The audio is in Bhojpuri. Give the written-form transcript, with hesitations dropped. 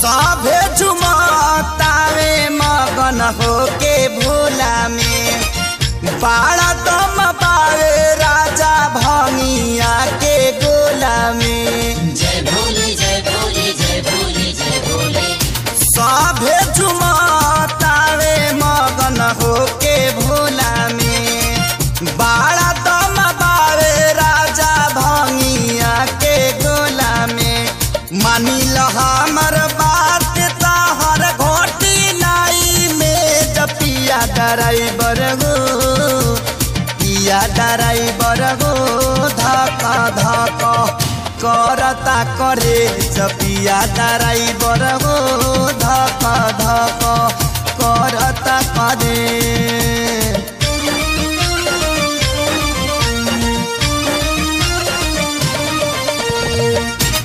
सभे झुमतावे मगन होके भोला में बाड़ा दम पावे राजा भंगिया के गोला में। जय भोले जय भोले जय भोले जय भोले। सभे झुमतावे मगन होके भोला में बाड़ा दम पावे राजा भंगिया के गोला में। मानिल हमर बात ताहर घोटी नाई में जपिया ड्राइवर गो पिया ड्राइवर गो धक धक करता करे जपिया ड्राइवर गो धक धक करता करे।